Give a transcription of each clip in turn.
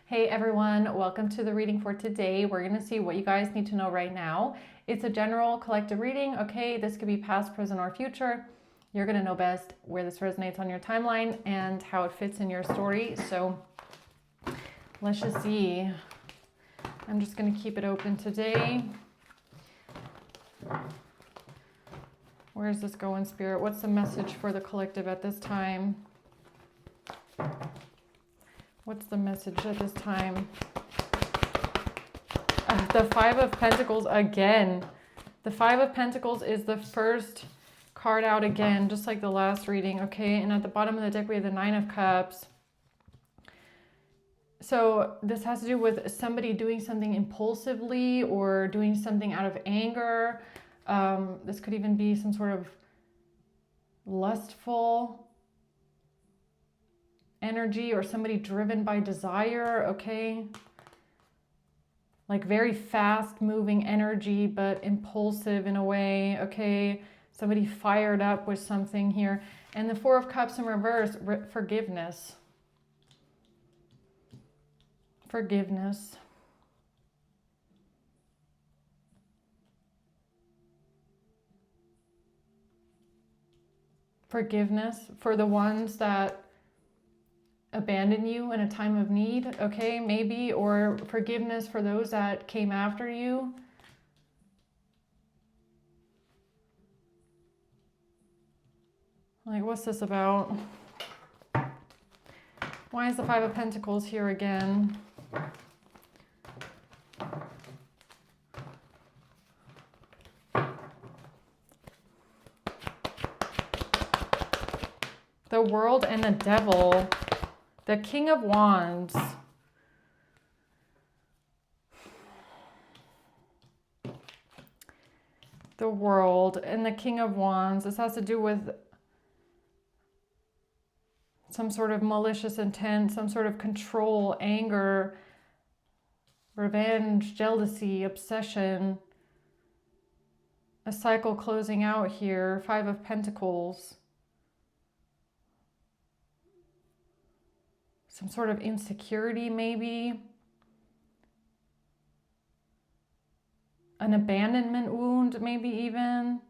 Hey everyone, welcome to the reading for today. We're going to see what you guys need to know right now. It's a general collective reading, okay? This could be past, present, or future. You're going to know best where this resonates on your timeline and how it fits in your story. So let's just see. I'm just going to keep it open today. Where's this going, Spirit? What's the message for the collective at this time? What's the message at this time? The Five of Pentacles again. The Five of Pentacles is the first card out again, just like the last reading, okay? And at the bottom of the deck, we have the Nine of Cups. So this has to do with somebody doing something impulsively or doing something out of anger. This could even be some sort of lustful energy or somebody driven by desire, okay? Like very fast moving energy, but impulsive in a way, okay? Somebody fired up with something here. And the Four of Cups in reverse, forgiveness. Forgiveness. Forgiveness for the ones that abandon you in a time of need, okay, maybe, or forgiveness for those that came after you. Like, what's this about? Why is the Five of Pentacles here again? The World and the Devil. The King of Wands. The World and the King of Wands. This has to do with some sort of malicious intent, some sort of control, anger, revenge, jealousy, obsession. A cycle closing out here. Five of Pentacles. Some sort of insecurity, maybe. An abandonment wound, maybe even.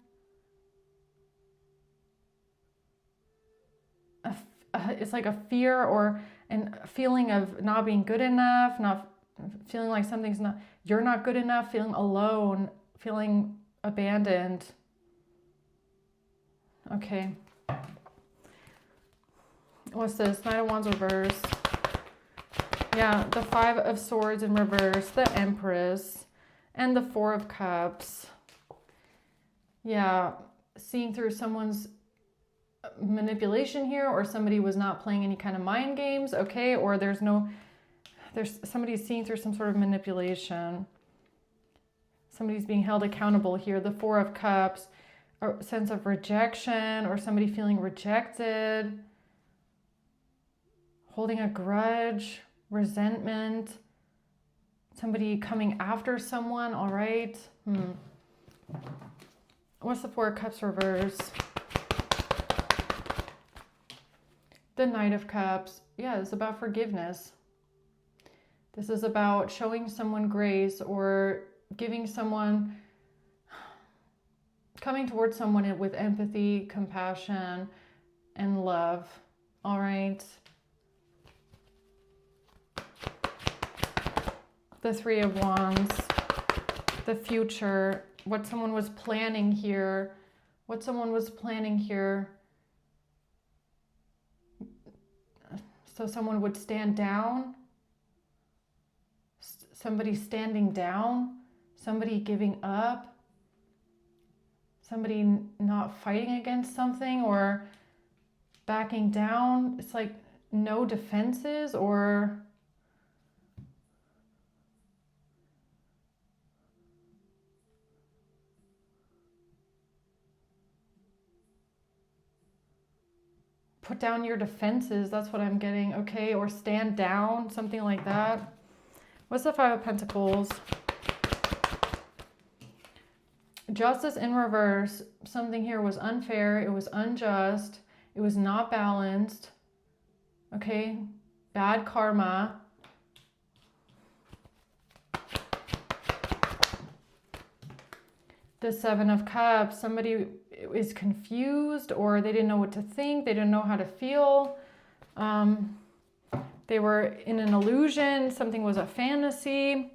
It's like a fear or a feeling of not being good enough, not feeling like something's not, you're not good enough, feeling alone, feeling abandoned. Okay. What's this? Knight of Wands reverse. Yeah, the Five of Swords in reverse, the Empress, and the Four of Cups. Yeah, seeing through someone's manipulation here, or somebody was not playing any kind of mind games, okay? Or there's somebody's seeing through some sort of manipulation. Somebody's being held accountable here. The Four of Cups, a sense of rejection, or somebody feeling rejected. Holding a grudge, resentment, somebody coming after someone, all right? What's the Four of Cups reverse? The Knight of Cups. Yeah, it's about forgiveness. This is about showing someone grace or giving someone, coming towards someone with empathy, compassion, and love, all right? The Three of Wands, the future, what someone was planning here, So someone would stand down, somebody standing down, somebody giving up, somebody not fighting against something or backing down. It's like no defenses or put down your defenses, that's what I'm getting, okay? Or stand down, something like that. What's the Five of Pentacles? Justice in reverse. Something here was unfair, it was unjust, it was not balanced, okay? Bad karma. The Seven of Cups, somebody is confused, or they didn't know what to think, they didn't know how to feel. They were in an illusion, something was a fantasy.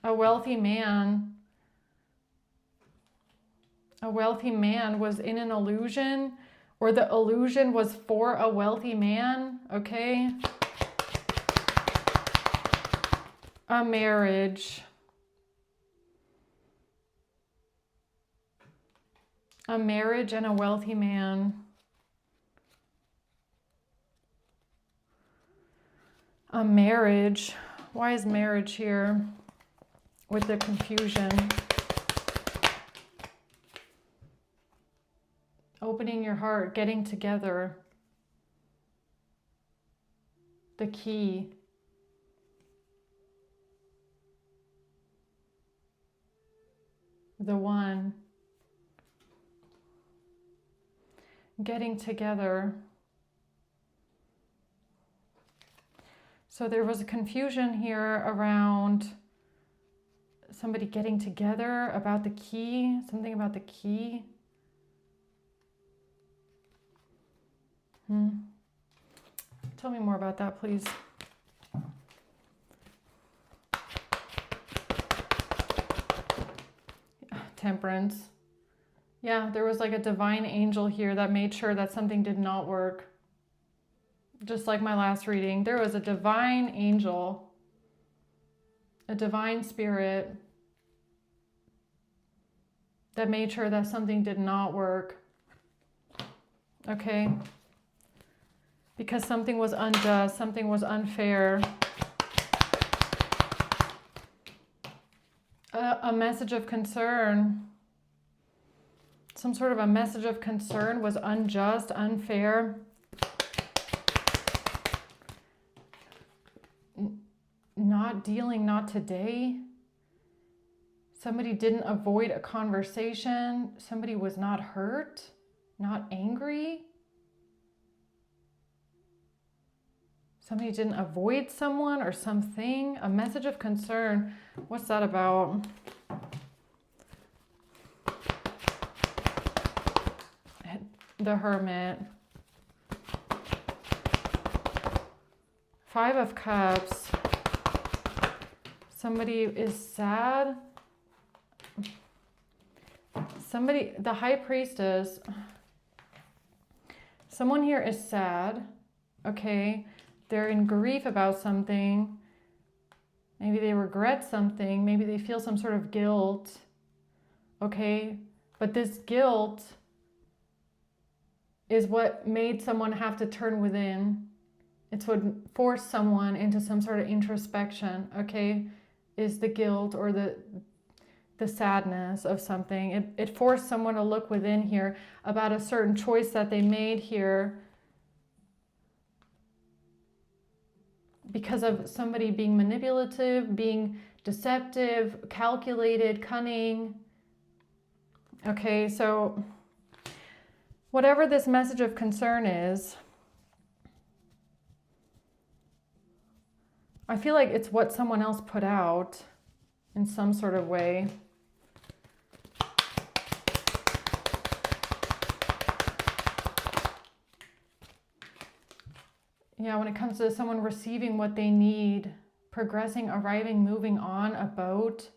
A wealthy man was in an illusion, or the illusion was for a wealthy man, okay? A marriage. A marriage and a wealthy man. A marriage. Why is marriage here with the confusion? Opening your heart, getting together. The key. The one. Getting together. So there was a confusion here around somebody getting together about the key, something about the key. Tell me more about that, please. Temperance. Yeah, there was like a divine angel here that made sure that something did not work. Just like my last reading, there was a divine angel, a divine spirit that made sure that something did not work. Okay? Because something was unjust, something was unfair. A message of concern. Some sort of a message of concern was unjust, unfair. Not dealing, not today. Somebody didn't avoid a conversation. Somebody was not hurt, not angry. Somebody didn't avoid someone or something. A message of concern. What's that about? The Hermit. Five of Cups. Somebody is sad. Somebody, the High Priestess. Someone here is sad. Okay. They're in grief about something. Maybe they regret something. Maybe they feel some sort of guilt. Okay. But this guilt is what made someone have to turn within. It's what forced someone into some sort of introspection, okay? Is the guilt or the sadness of something. It forced someone to look within here about a certain choice that they made here because of somebody being manipulative, being deceptive, calculated, cunning. Okay, so whatever this message of concern is, I feel like it's what someone else put out in some sort of way. Yeah, when it comes to someone receiving what they need, progressing, arriving, moving on, a boat.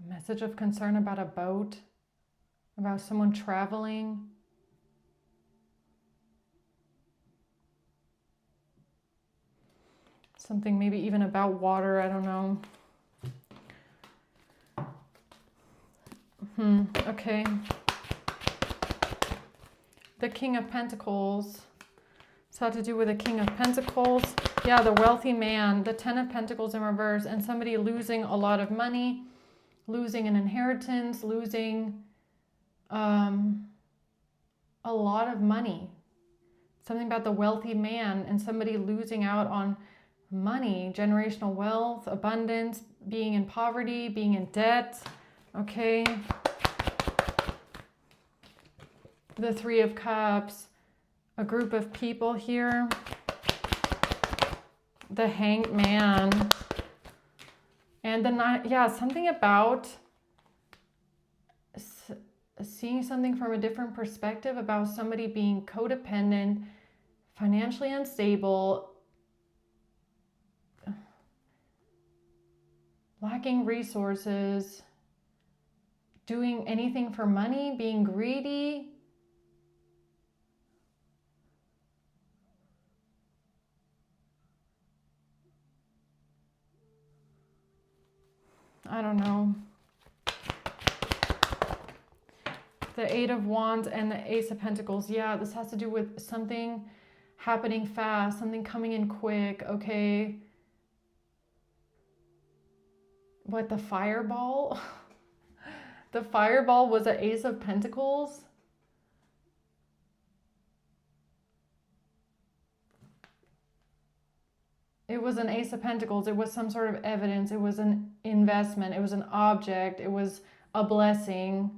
A message of concern about a boat, about someone traveling. Something maybe even about water, I don't know. Okay. The King of Pentacles. It's had to do with the King of Pentacles. Yeah, the wealthy man, the Ten of Pentacles in reverse, and somebody losing a lot of money, losing an inheritance, losing a lot of money. Something about the wealthy man and somebody losing out on money, generational wealth, abundance, being in poverty, being in debt. Okay. The Three of Cups, a group of people here. The Hanged Man. And the nine, yeah, something about seeing something from a different perspective about somebody being codependent, financially unstable, lacking resources, doing anything for money, being greedy. I don't know. The Eight of Wands and the Ace of Pentacles. Yeah, this has to do with something happening fast, something coming in quick, okay? What, the Fireball? The Fireball was an Ace of Pentacles? It was an Ace of Pentacles. It was some sort of evidence. It was an investment. It was an object. It was a blessing.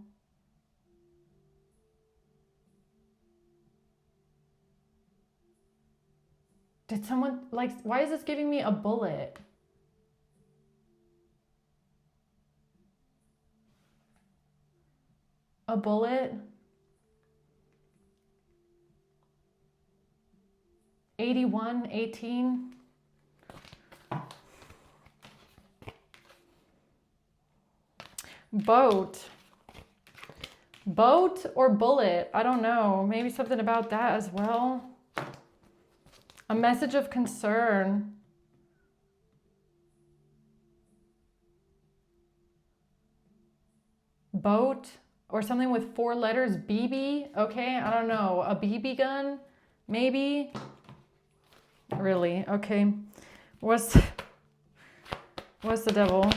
Did someone, like, why is this giving me a bullet? A bullet? 81, 18. Boat. Boat or bullet? I don't know. Maybe something about that as well. A message of concern. Boat or something with 4 letters. BB? Okay, I don't know. A BB gun? Maybe? Really? Okay. What's the devil?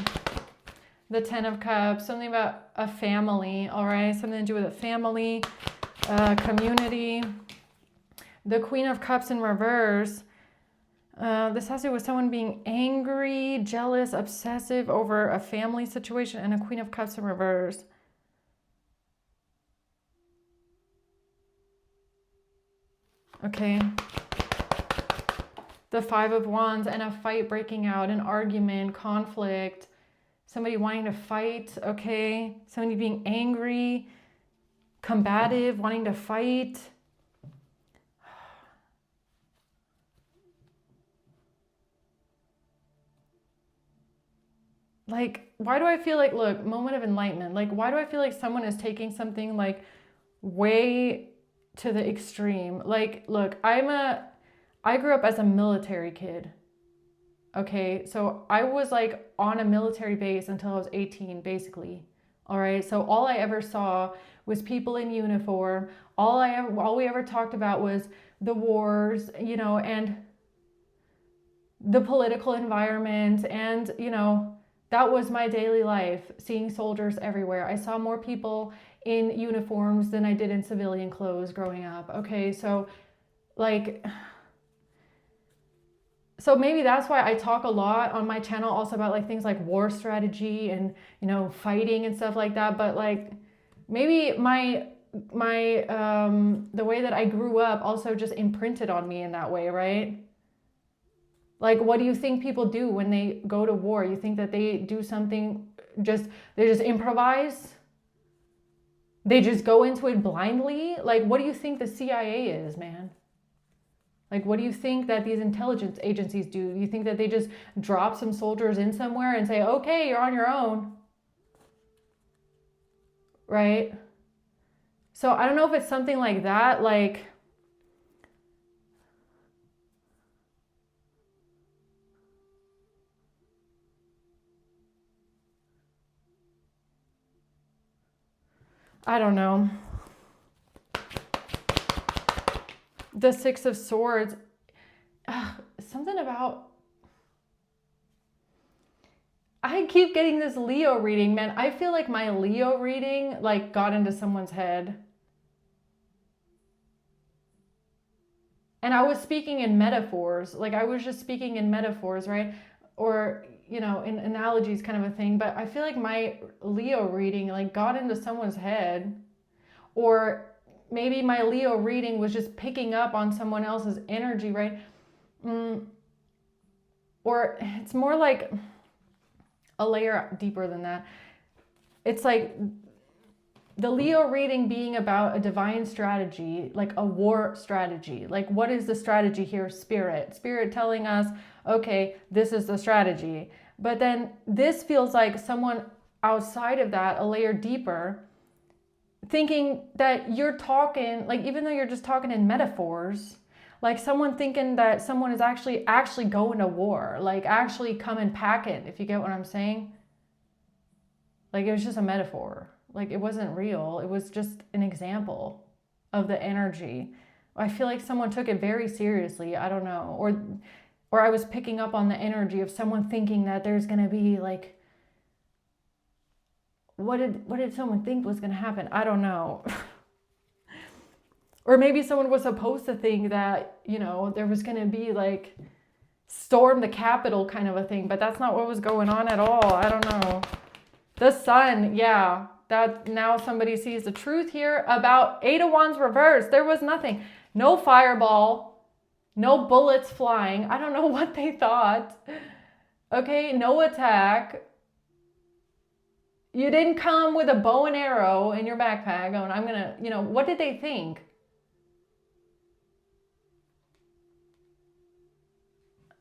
The 10 of Cups. Something about a family. All right. Something to do with a family, community. The Queen of Cups in reverse. This has to do with someone being angry, jealous, obsessive over a family situation, and a Queen of Cups in reverse. Okay. The 5 of Wands and a fight breaking out, an argument, conflict, somebody wanting to fight, okay? Somebody being angry, combative, wanting to fight. Like, why do I feel like, look, moment of enlightenment. Like, why do I feel like someone is taking something like way to the extreme? Like, look, I grew up as a military kid. Okay, so I was like on a military base until I was 18, basically. All right, so all I ever saw was people in uniform. All we ever talked about was the wars, you know, and the political environment, and you know, that was my daily life, seeing soldiers everywhere. I saw more people in uniforms than I did in civilian clothes growing up. Okay, so like, so maybe that's why I talk a lot on my channel also about like things like war strategy and, you know, fighting and stuff like that. But like, maybe the way that I grew up also just imprinted on me in that way, right? Like, what do you think people do when they go to war? You think that they do something, they just improvise? They just go into it blindly? Like, what do you think the CIA is, man? Like, what do you think that these intelligence agencies do? You think that they just drop some soldiers in somewhere and say, okay, you're on your own? Right? So I don't know if it's something like that, like, I don't know. The 6 of Swords. Something about... I keep getting this Leo reading, man. I feel like my Leo reading like got into someone's head. And I was speaking in metaphors. Like, I was just speaking in metaphors, right? Or, you know, in analogies kind of a thing. But I feel like my Leo reading like got into someone's head. Or maybe my Leo reading was just picking up on someone else's energy, right? or it's more like a layer deeper than that. It's like the Leo reading being about a divine strategy, like a war strategy. Like, what is the strategy here? Spirit telling us, okay, this is the strategy. But then this feels like someone outside of that, a layer deeper, thinking that you're talking, like, even though you're just talking in metaphors, like someone thinking that someone is actually going to war, like actually come and pack it, if you get what I'm saying. Like, it was just a metaphor. Like, it wasn't real. It was just an example of the energy. I feel like someone took it very seriously. I don't know. Or I was picking up on the energy of someone thinking that there's going to be like, what did someone think was going to happen? I don't know. Or maybe someone was supposed to think that, you know, there was going to be like storm the Capitol kind of a thing, but that's not what was going on at all. I don't know. The Sun, yeah, that now somebody sees the truth here about Eight of Wands reversed. There was nothing. No fireball, no bullets flying. I don't know what they thought. Okay, no attack. You didn't come with a bow and arrow in your backpack going, I'm gonna, you know, what did they think?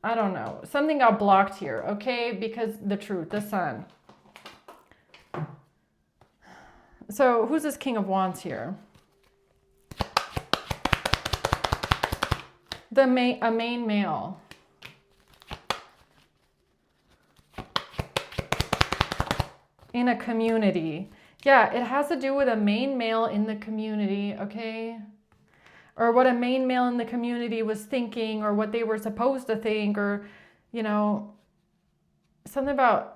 I don't know. Something got blocked here, okay? Because the truth, the Sun. So who's this King of Wands here? A main male. In a community. Yeah, it has to do with a main male in the community, okay? Or what a main male in the community was thinking, or what they were supposed to think, or, you know, something about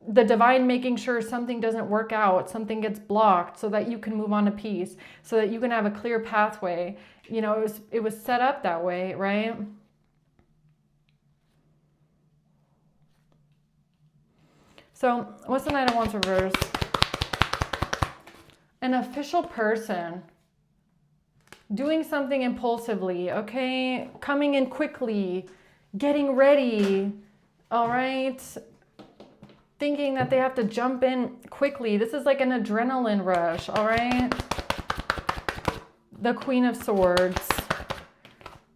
the divine making sure something doesn't work out, something gets blocked, so that you can move on to peace, so that you can have a clear pathway. You know, it was set up that way, right? So what's the Knight of Wands reverse? An official person doing something impulsively, okay? Coming in quickly, getting ready, all right? Thinking that they have to jump in quickly. This is like an adrenaline rush, all right? The Queen of Swords.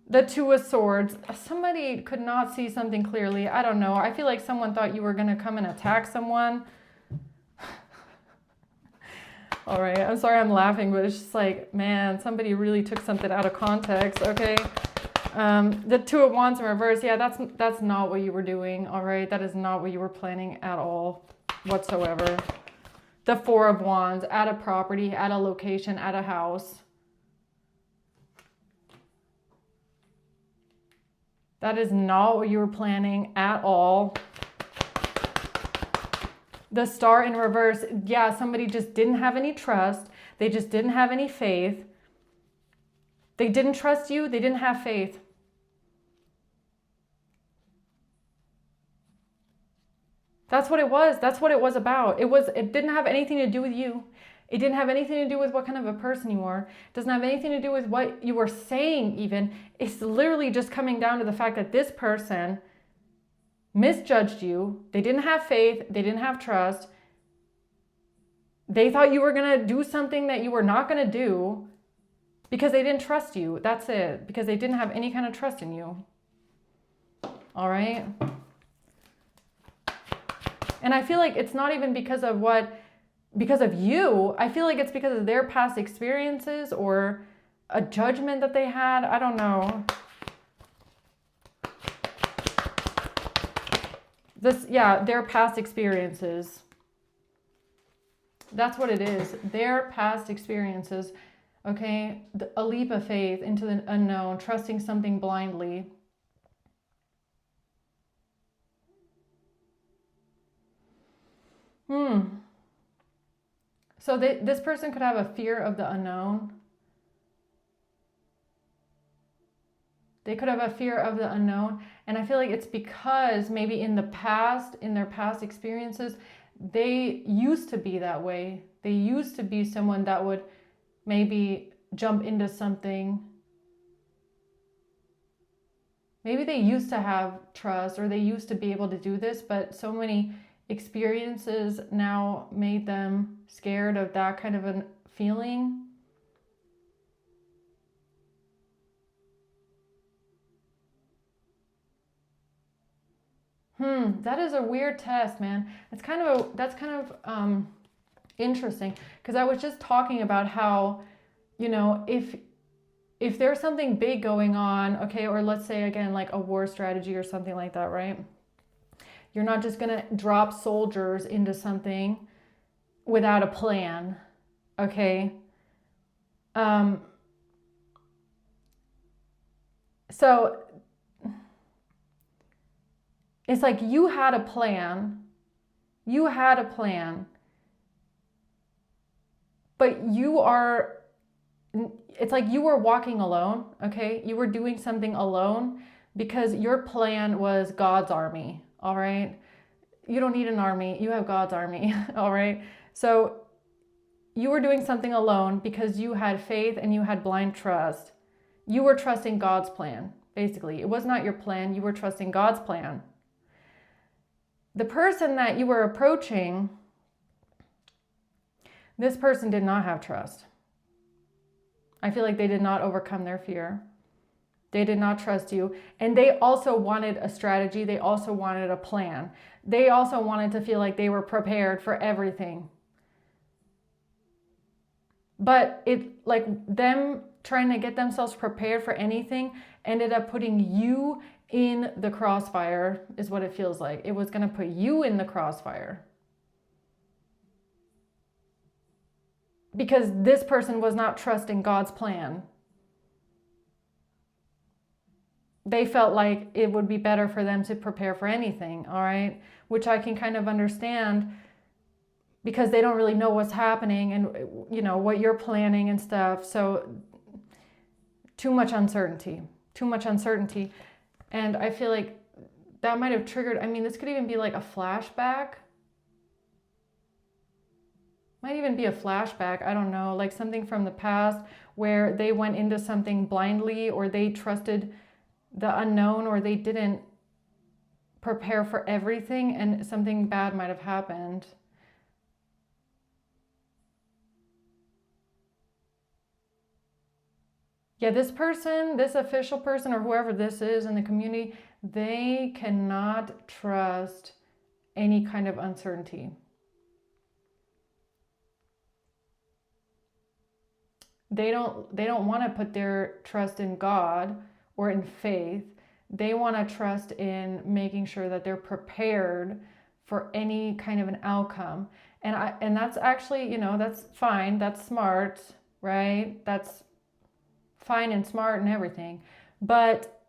The Two of Swords. Somebody could not see something clearly. I don't know. I feel like someone thought you were going to come and attack someone. All right. I'm sorry I'm laughing, but it's just like, man, somebody really took something out of context, okay? The Two of Wands in reverse. Yeah, that's not what you were doing, all right? That is not what you were planning at all whatsoever. The Four of Wands, at a property, at a location, at a house. That is not what you were planning at all. The Star in reverse. Yeah, somebody just didn't have any trust. They just didn't have any faith. They didn't trust you. They didn't have faith. That's what it was. That's what it was about. It didn't have anything to do with you. It didn't have anything to do with what kind of a person you are. It doesn't have anything to do with what you were saying even. It's literally just coming down to the fact that this person misjudged you. They didn't have faith. They didn't have trust. They thought you were going to do something that you were not going to do because they didn't trust you. That's it. Because they didn't have any kind of trust in you. All right? And I feel like it's not even because of you. I feel like it's because of their past experiences or a judgment that they had. I don't know. Their past experiences. That's what it is. Their past experiences. Okay? A leap of faith into the unknown, trusting something blindly. So this person could have a fear of the unknown. They could have a fear of the unknown. And I feel like it's because maybe in their past experiences, they used to be that way. They used to be someone that would maybe jump into something Maybe they used to have trust, or they used to be able to do this, but so many experiences now made them scared of that kind of a feeling. That is a weird test, man. That's kind of interesting, because I was just talking about how, you know, if there's something big going on, okay, or let's say again like a war strategy or something like that, right? You're not just gonna drop soldiers into something without a plan, okay? So it's like you had a plan, but it's like you were walking alone, okay? You were doing something alone because your plan was God's army, all right? You don't need an army, you have God's army, all right? So you were doing something alone because you had faith and you had blind trust. You were trusting God's plan, basically. It was not your plan, you were trusting God's plan. The person that you were approaching, this person did not have trust. I feel like they did not overcome their fear. They did not trust you. And they also wanted a strategy. They also wanted a plan. They also wanted to feel like they were prepared for everything. But it, like them trying to get themselves prepared for anything, ended up putting you in the crossfire, is what it feels like. It was going to put you in the crossfire. Because this person was not trusting God's plan. They felt like it would be better for them to prepare for anything, all right? Which I can kind of understand, because they don't really know what's happening and, you know, what you're planning and stuff. So too much uncertainty. And I feel like that might have triggered, I mean, this could even be like a flashback. Might even be a flashback, I don't know, like something from the past where they went into something blindly, or they trusted the unknown, or they didn't prepare for everything and something bad might have happened. Yeah, this person, this official person, or whoever this is in the community, they cannot trust any kind of uncertainty. They don't want to put their trust in God or in faith. They want to trust in making sure that they're prepared for any kind of an outcome. And that's actually, you know, that's fine. That's smart, right? That's fine and smart and everything. But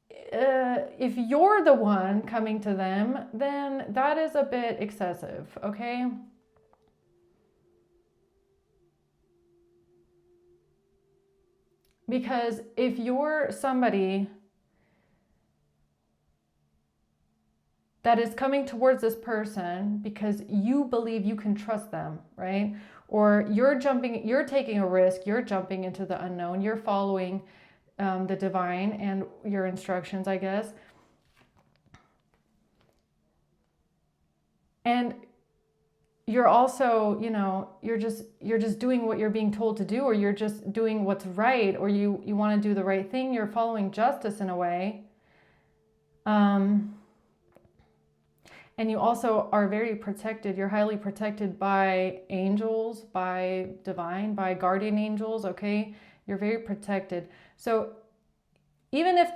if you're the one coming to them, then that is a bit excessive, okay? Because if you're somebody that is coming towards this person because you believe you can trust them, right? Or you're taking a risk, you're jumping into the unknown, you're following the divine and your instructions, I guess. And you're also, you know, you're just doing what you're being told to do, or you're just doing what's right, or you want to do the right thing, you're following justice in a way. And you also are very protected. You're highly protected by angels, by divine, by guardian angels, okay? You're very protected. So even if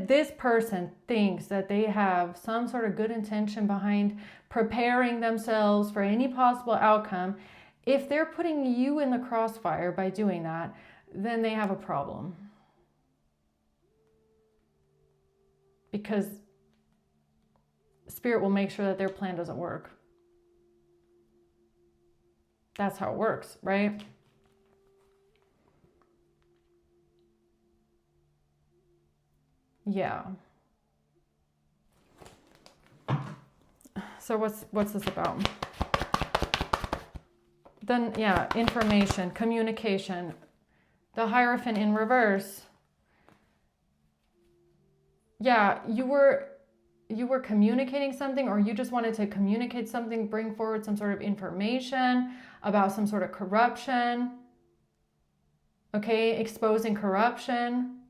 this person thinks that they have some sort of good intention behind preparing themselves for any possible outcome, if they're putting you in the crossfire by doing that, then they have a problem. Because Spirit will make sure that their plan doesn't work. That's how it works, right? Yeah. So what's this about? Then, yeah, information, communication. The Hierophant in reverse. yeah, you were communicating something, or you just wanted to communicate something, bring forward some sort of information about some sort of corruption. Okay, exposing corruption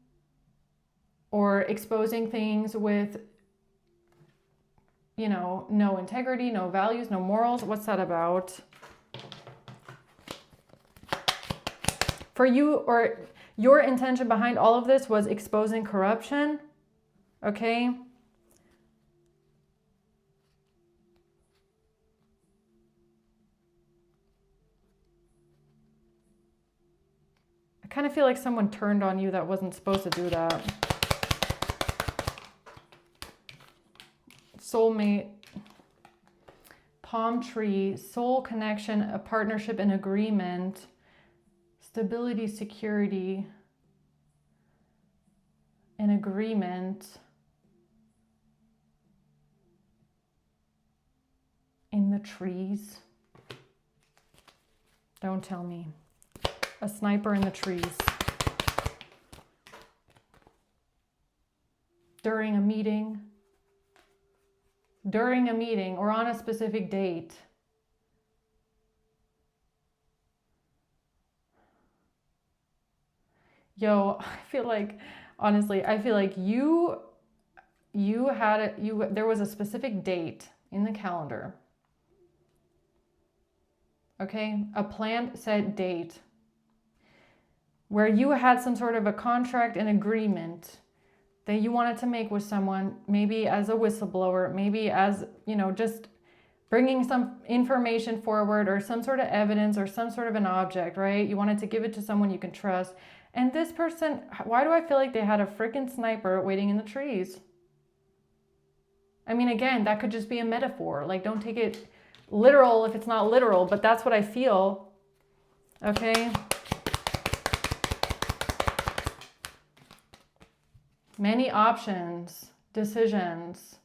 or exposing things with, you know, no integrity, no values, no morals. What's that about? For you, or your intention behind all of this was exposing corruption. Okay. I kind of feel like someone turned on you that wasn't supposed to do that. Soulmate, palm tree, soul connection, a partnership, an agreement, stability, security, an agreement in the trees. Don't tell me. A sniper in the trees. During a meeting or on a specific date. Yo, I feel like, honestly, I feel like there was a specific date in the calendar. Okay, a planned set date where you had some sort of a contract and agreement that you wanted to make with someone, maybe as a whistleblower, maybe as, you know, just bringing some information forward or some sort of evidence or some sort of an object, right? You wanted to give it to someone you can trust. And this person, why do I feel like they had a freaking sniper waiting in the trees? I mean, again, that could just be a metaphor. Like, don't take it literal if it's not literal, but that's what I feel. Okay. Many options, decisions,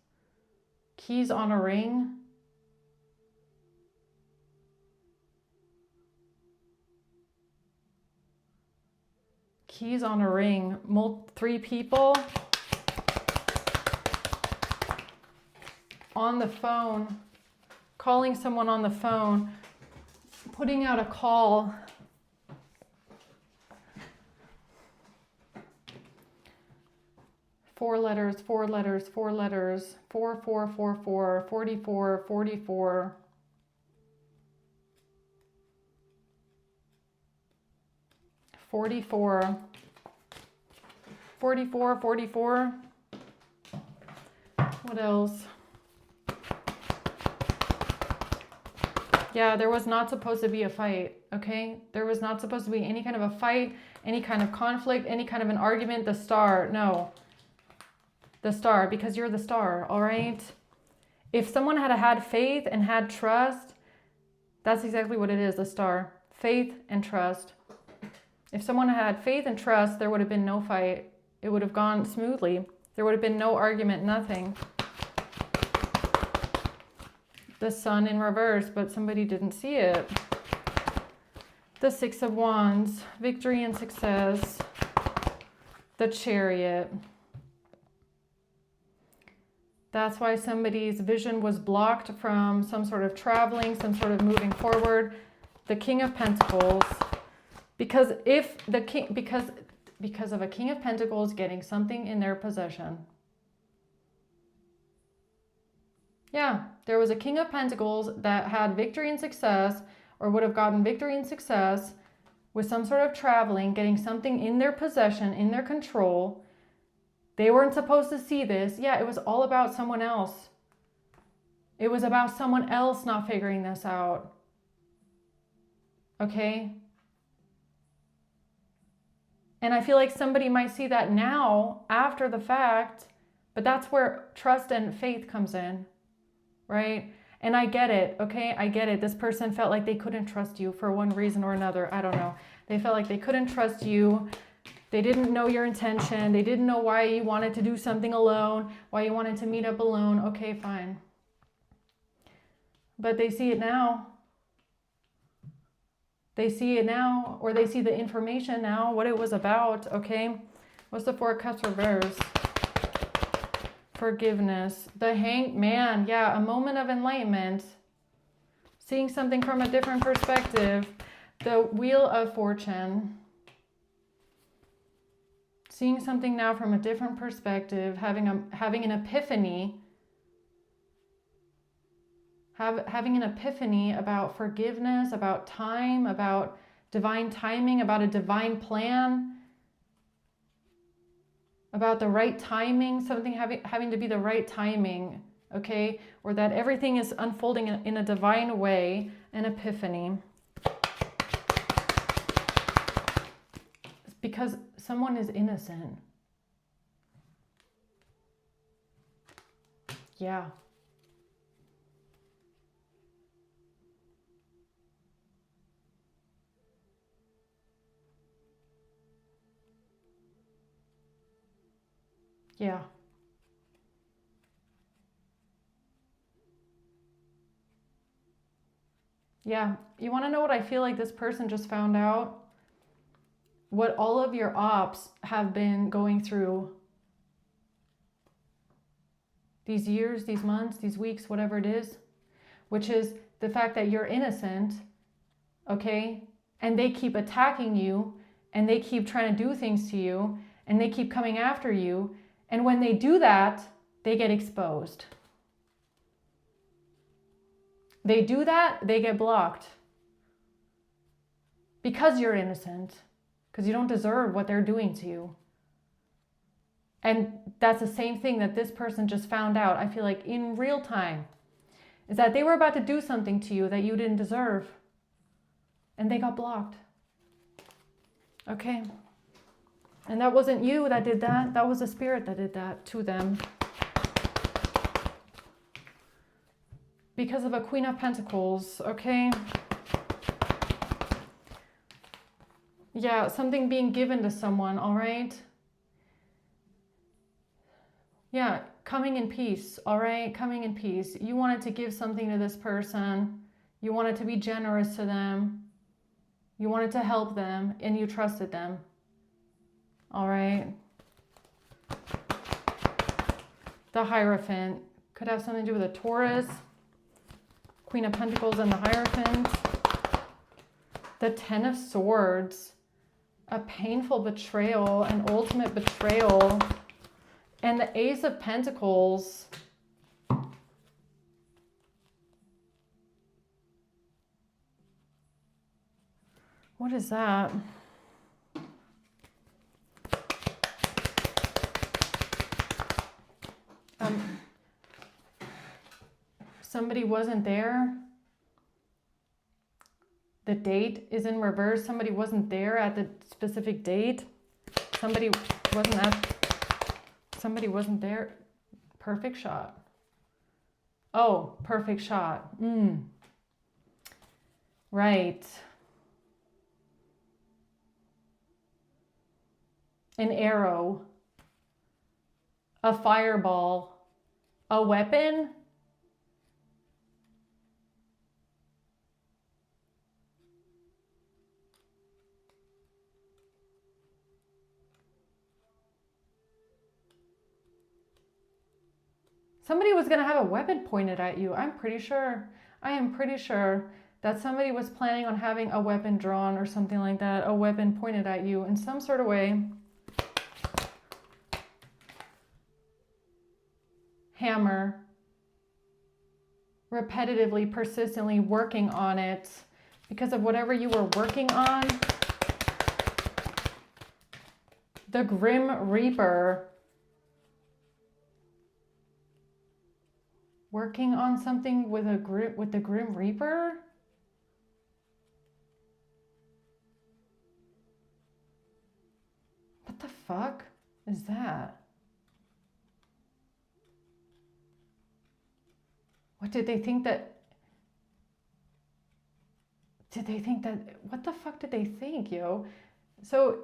keys on a ring. Keys on a ring, 3 people on the phone, calling someone on the phone, putting out a call. Four letters, 4, 4, 4, 4, 44, 44. 44. 44, 44. What else? Yeah, there was not supposed to be a fight, okay? There was not supposed to be any kind of a fight, any kind of conflict, any kind of an argument. The star, no. The star, because you're the star, all right? If someone had had faith and had trust, that's exactly what it is, the star. Faith and trust. If someone had faith and trust, there would have been no fight. It would have gone smoothly. There would have been no argument, nothing. The sun in reverse, but somebody didn't see it. The 6 of Wands, victory and success. The Chariot. That's why somebody's vision was blocked from some sort of traveling, some sort of moving forward. The King of Pentacles. Because if the king, because of a King of Pentacles getting something in their possession. Yeah, there was a King of Pentacles that had victory and success, or would have gotten victory and success with some sort of traveling, getting something in their possession, in their control. They weren't supposed to see this. Yeah, it was all about someone else. It was about someone else not figuring this out. Okay? And I feel like somebody might see that now, after the fact, but that's where trust and faith comes in, right? And I get it, okay? I get it. This person felt like they couldn't trust you for one reason or another. I don't know. They felt like they couldn't trust you. They didn't know your intention. They didn't know why you wanted to do something alone, why you wanted to meet up alone. Okay, fine. But they see it now. They see it now, or they see the information now, what it was about, okay? What's the 4 of Cups reverse? Forgiveness. The Hanged Man. Yeah, a moment of enlightenment. Seeing something from a different perspective. The Wheel of Fortune. Seeing something now from a different perspective. Having an epiphany. Having an epiphany about forgiveness, about time, about divine timing, about a divine plan, about the right timing, something having to be the right timing, okay? Or that everything is unfolding in a divine way, an epiphany. It's because someone is innocent. Yeah. Yeah. Yeah. You want to know what I feel like this person just found out? What all of your ops have been going through these years, these months, these weeks, whatever it is, which is the fact that you're innocent, okay? And they keep attacking you, and they keep trying to do things to you, and they keep coming after you. And when they do that, they get exposed. They do that, they get blocked. Because you're innocent. Because you don't deserve what they're doing to you. And that's the same thing that this person just found out, I feel like, in real time. Is that they were about to do something to you that you didn't deserve. And they got blocked. Okay. And that wasn't you that did that. That was the spirit that did that to them. Because of a Queen of Pentacles, okay? Yeah, something being given to someone, all right? Yeah, coming in peace, all right? Coming in peace. You wanted to give something to this person. You wanted to be generous to them. You wanted to help them, and you trusted them. All right. The Hierophant could have something to do with a Taurus. Queen of Pentacles and the Hierophant. The Ten of Swords. A painful betrayal, an ultimate betrayal. And the Ace of Pentacles. What is that? Somebody wasn't there. The date is in reverse. Somebody wasn't there at the specific date. Somebody wasn't there. Perfect shot. Oh, perfect shot. Right. An arrow. A fireball. A weapon. Somebody was going to have a weapon pointed at you. I'm pretty sure. I am pretty sure that somebody was planning on having a weapon drawn or something like that. A weapon pointed at you in some sort of way. Hammer. Repetitively, persistently working on it. Because of whatever you were working on. The Grim Reaper. Working on something with the Grim Reaper? What the fuck is that? What did they think that? What the fuck did they think, yo? So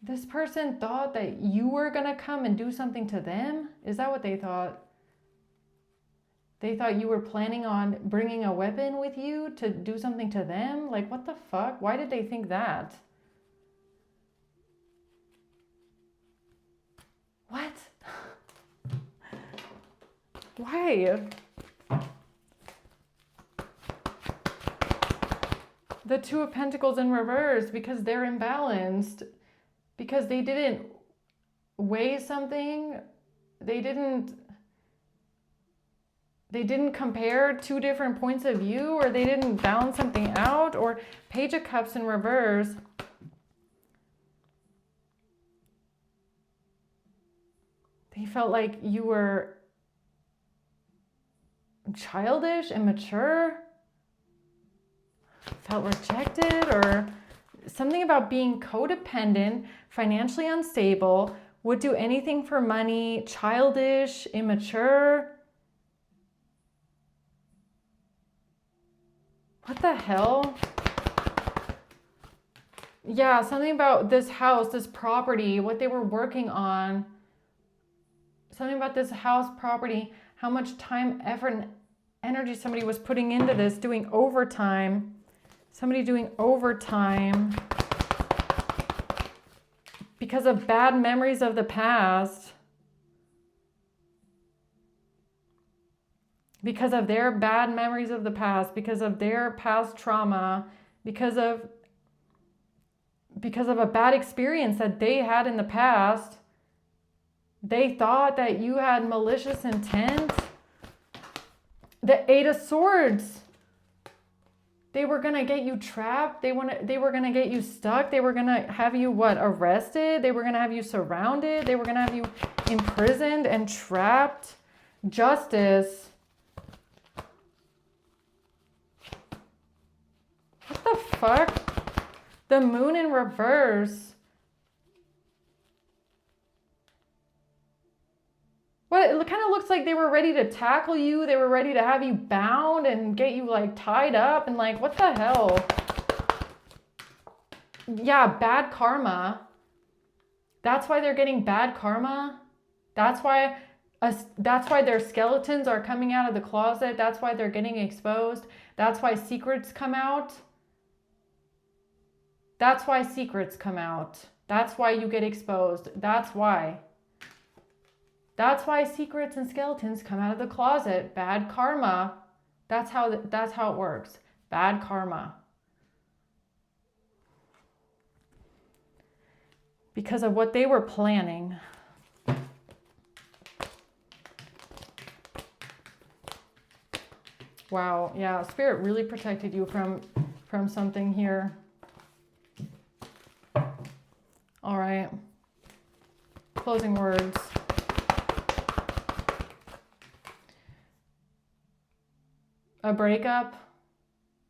this person thought that you were gonna come and do something to them? Is that what they thought? They thought you were planning on bringing a weapon with you to do something to them? Like, what the fuck? Why did they think that? What? Why? The Two of Pentacles in reverse, because they're imbalanced. Because they didn't weigh something. They didn't compare two different points of view, or they didn't balance something out. Or Page of Cups in reverse. They felt like you were childish, immature, felt rejected, or something about being codependent, financially unstable, would do anything for money, childish, immature. What the hell? Yeah, something about this house, this property, what they were working on. Something about this house, property, how much time, effort, and energy somebody was putting into this, doing overtime. Somebody doing overtime because of bad memories of the past. Because of their bad memories of the past, because of their past trauma, because of a bad experience that they had in the past. They thought that you had malicious intent. The Eight of Swords. They were going to get you trapped. They were going to get you stuck. They were going to have you, arrested? They were going to have you surrounded. They were going to have you imprisoned and trapped. Justice. What the fuck? The Moon in reverse. Well, it kind of looks like they were ready to tackle you. They were ready to have you bound and get you tied up and what the hell? Yeah, bad karma. That's why they're getting bad karma. That's why their skeletons are coming out of the closet. That's why they're getting exposed. That's why secrets come out. That's why secrets come out. That's why you get exposed. That's why. That's why secrets and skeletons come out of the closet. Bad karma. That's how it works. Bad karma. Because of what they were planning. Wow. Yeah, Spirit really protected you from something here. All right. Closing words. A breakup,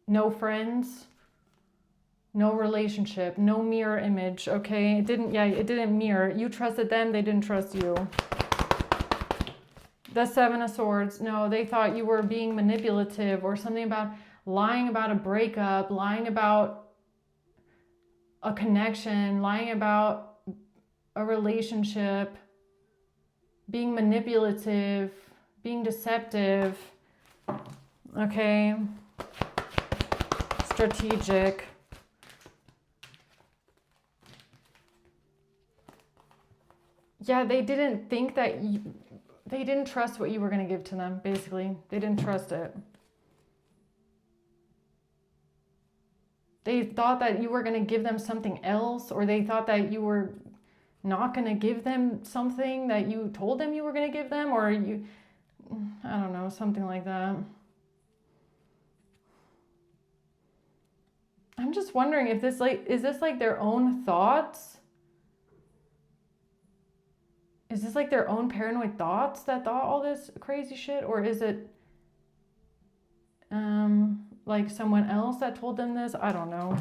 no friends, no relationship, no mirror image, okay? It didn't mirror. You trusted them, they didn't trust you. The Seven of Swords, no, they thought you were being manipulative or something about lying about a breakup, lying about a connection, lying about a relationship, being manipulative, being deceptive. Okay, strategic. Yeah, they didn't think that they didn't trust what you were going to give to them, basically. They didn't trust it. They thought that you were going to give them something else, or they thought that you were not going to give them something that you told them you were going to give them, or I don't know, something like that. I'm just wondering if this is this their own thoughts? Is this their own paranoid thoughts that thought all this crazy shit? Or is it someone else that told them this? I don't know.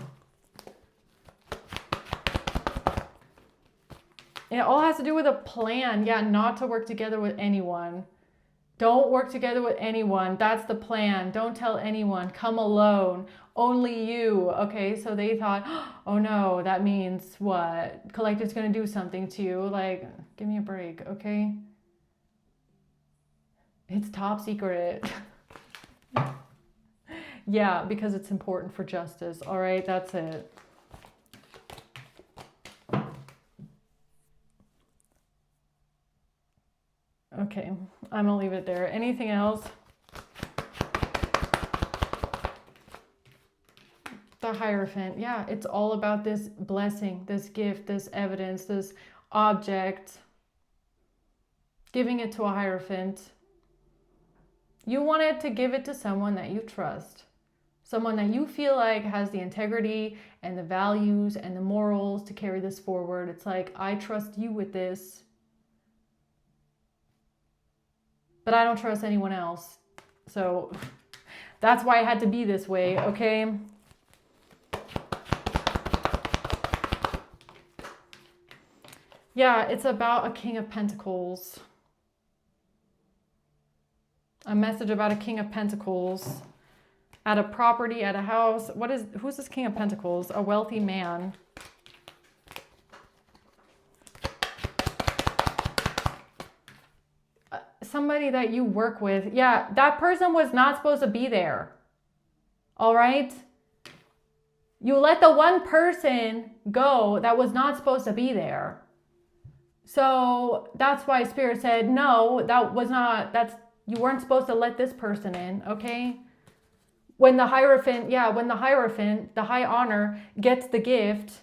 It all has to do with a plan. Yeah, not to work together with anyone. Don't work together with anyone. That's the plan. Don't tell anyone. Come alone. Only you. Okay, so they thought, oh no, that means what? Collective's going to do something to you. Give me a break, okay? It's top secret. Yeah, because it's important for justice. All right, that's it. Okay, I'm gonna leave it there. Anything else? The Hierophant. Yeah, it's all about this blessing, this gift, this evidence, this object. Giving it to a Hierophant. You wanted to give it to someone that you trust. Someone that you feel like has the integrity and the values and the morals to carry this forward. It's like, I trust you with this, but I don't trust anyone else. So that's why it had to be this way, okay? Yeah, it's about a King of Pentacles. A message about a King of Pentacles. At a property, at a house. Who's this King of Pentacles? A wealthy man. Somebody that you work with. Yeah, that person was not supposed to be there. All right? You let the one person go that was not supposed to be there. So that's why Spirit said, no, you weren't supposed to let this person in, okay? When the Hierophant, the high honor, gets the gift,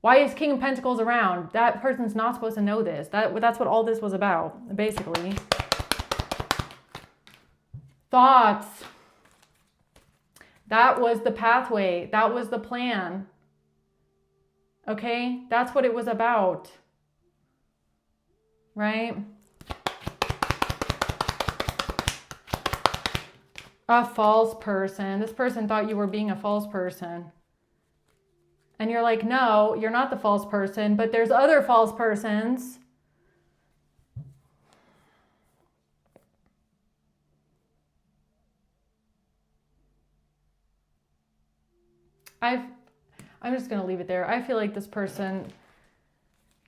why is King of Pentacles around? That person's not supposed to know this. That's what all this was about, basically. Thoughts. That was the pathway. That was the plan. Okay? That's what it was about. Right? A false person. This person thought you were being a false person. And you're like, no, you're not the false person, but there's other false persons. I'm just going to leave it there. I feel like this person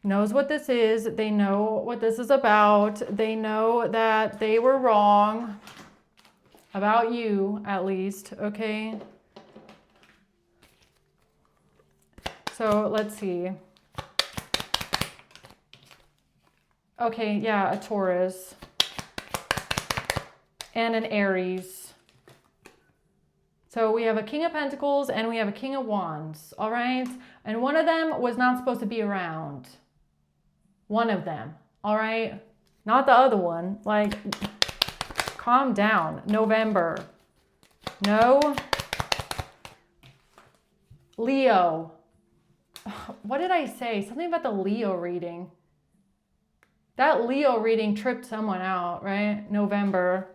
knows what this is. They know what this is about. They know that they were wrong about you, at least, okay? So let's see. Okay, yeah, a Taurus and an Aries. So we have a King of Pentacles and we have a King of Wands, all right? And one of them was not supposed to be around. One of them, all right? Not the other one. Like, calm down. November. No. Leo. What did I say? Something about the Leo reading. That Leo reading tripped someone out, right? November.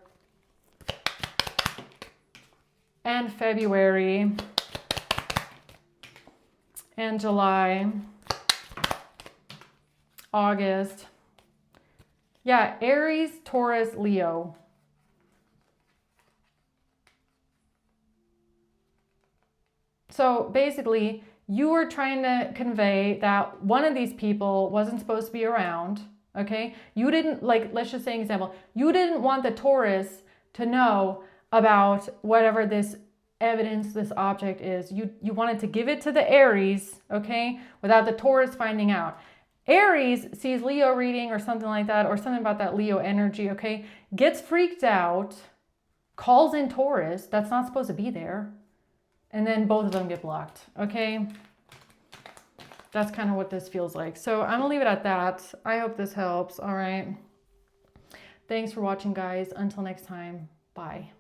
And February. And July. August. Yeah, Aries, Taurus, Leo. So basically, you were trying to convey that one of these people wasn't supposed to be around, okay? You didn't, like, let's just say an example. You didn't want the Taurus to know about whatever this evidence, this object is. You wanted to give it to the Aries, okay? Without the Taurus finding out. Aries sees Leo reading or something like that, or something about that Leo energy, okay? Gets freaked out, calls in Taurus, that's not supposed to be there. And then both of them get blocked, okay? That's kind of what this feels like. So I'm gonna leave it at that. I hope this helps, all right? Thanks for watching, guys. Until next time, bye.